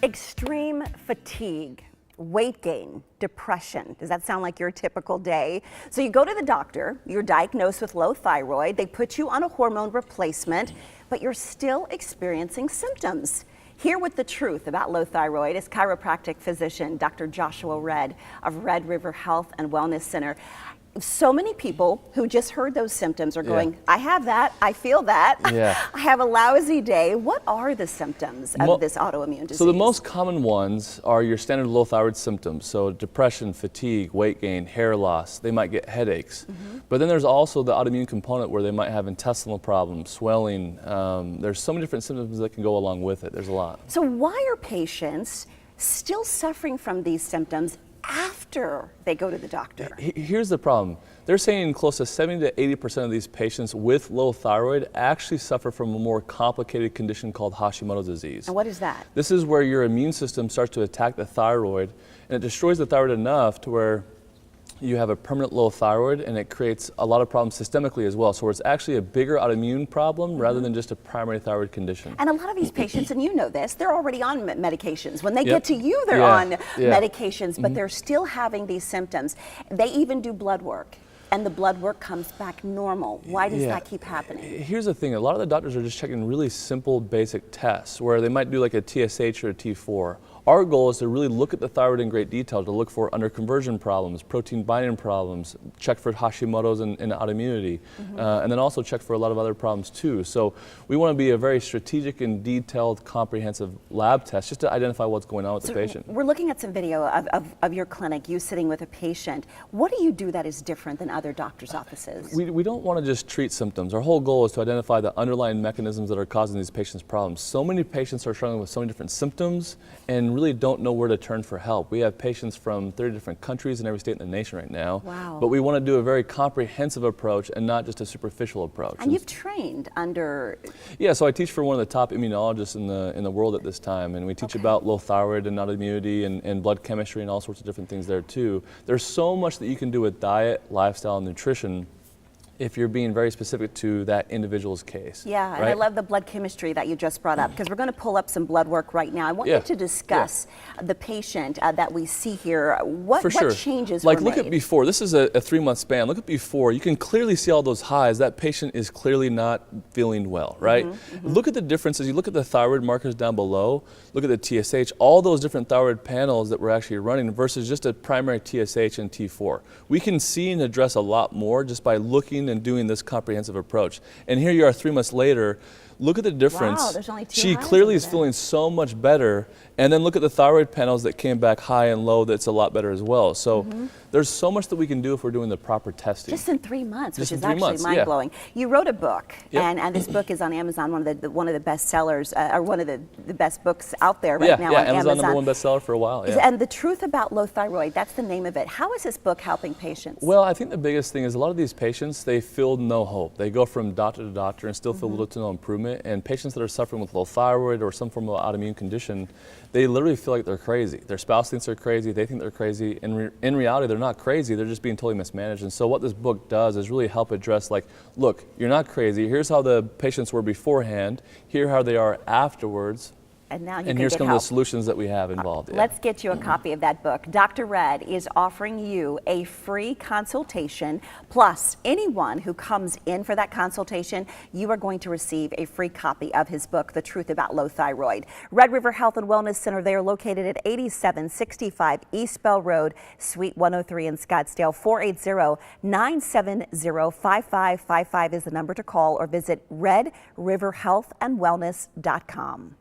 Extreme fatigue, weight gain, depression. Does that sound like your typical day? So you go to the doctor, you're diagnosed with low thyroid, they put you on a hormone replacement, but you're still experiencing symptoms. Here with the truth about low thyroid is chiropractic physician Dr. Joshua Red of RedRiver Health and Wellness Center. So many people who just heard those symptoms are going, I have that, I feel that, I have a lousy day. What are the symptoms of this autoimmune disease? So the most common ones are your standard low thyroid symptoms. So depression, fatigue, weight gain, hair loss, they might get headaches. But then there's also the autoimmune component where they might have intestinal problems, swelling. There's so many different symptoms that can go along with it. There's a lot. So why are patients still suffering from these symptoms after they go to the doctor? Here's the problem. They're saying close to 70 to 80% of these patients with low thyroid actually suffer from a more complicated condition called Hashimoto disease. And what is that? This is where your immune system starts to attack the thyroid, and it destroys the thyroid enough to where you have a permanent low thyroid, and it creates a lot of problems systemically as well. So it's actually a bigger autoimmune problem rather than just a primary thyroid condition. And a lot of these patients, and you know this, they're already on medications. When they get to you, they're on medications, but they're still having these symptoms. They even do blood work, and the blood work comes back normal. Why does that keep happening? Here's the thing, a lot of the doctors are just checking really simple basic tests where they might do like a TSH or a T4. Our goal is to really look at the thyroid in great detail, to look for underconversion problems, protein binding problems, check for Hashimoto's and autoimmunity, and then also check for a lot of other problems too. So we want to be a very strategic and detailed, comprehensive lab test just to identify what's going on with the patient. We're looking at some video of your clinic, you sitting with a patient. What do you do that is different than other doctors' offices? We don't want to just treat symptoms. Our whole goal is to identify the underlying mechanisms that are causing these patients' problems. So many patients are struggling with so many different symptoms and really don't know where to turn for help. We have patients from 30 different countries in every state in the nation right now. Wow. But we want to do a very comprehensive approach and not just a superficial approach. And you've trained under... Yeah, so I teach for one of the top immunologists in the world at this time, and we teach about low thyroid and autoimmunity and blood chemistry and all sorts of different things there too. There's so much that you can do with diet, lifestyle, and nutrition if you're being very specific to that individual's case. Yeah, and I love the blood chemistry that you just brought up, because we're going to pull up some blood work right now. I want you to discuss the patient that we see here. What changes were made? Look at before. This is a 3-month span. Look at before. You can clearly see all those highs. That patient is clearly not feeling well, right? Look at the differences. You look at the thyroid markers down below. Look at the TSH. All those different thyroid panels that we're actually running versus just a primary TSH and T4. We can see and address a lot more just by looking and doing this comprehensive approach. And here you are 3 months later. Look at the difference. Wow, there's only 2 She clearly is feeling so much better. And then look at the thyroid panels that came back high and low. That's a lot better as well. So there's so much that we can do if we're doing the proper testing. Just in 3 months, which is actually mind-blowing. You wrote a book, and this book is on Amazon, one of the best sellers, or one of the best books out there right now on Amazon. #1 bestseller for a while. And The Truth About Low Thyroid, that's the name of it. How is this book helping patients? Well, I think the biggest thing is a lot of these patients, they feel no hope. They go from doctor to doctor and still feel little to no improvement. And patients that are suffering with low thyroid or some form of autoimmune condition, they literally feel like they're crazy. Their spouse thinks they're crazy, they think they're crazy. In reality, they're not crazy, they're just being totally mismanaged. And so what this book does is really help address, like, look, you're not crazy. Here's how the patients were beforehand. Here how they are afterwards. And now here's some of the solutions that we have involved. Let's get you a copy of that book. Dr. Red is offering you a free consultation, plus anyone who comes in for that consultation, you are going to receive a free copy of his book, The Truth About Low Thyroid. RedRiver Health and Wellness Center, they are located at 8765 East Bell Road, Suite 103 in Scottsdale. 480-970-5555 is the number to call, or visit redriverhealthandwellness.com.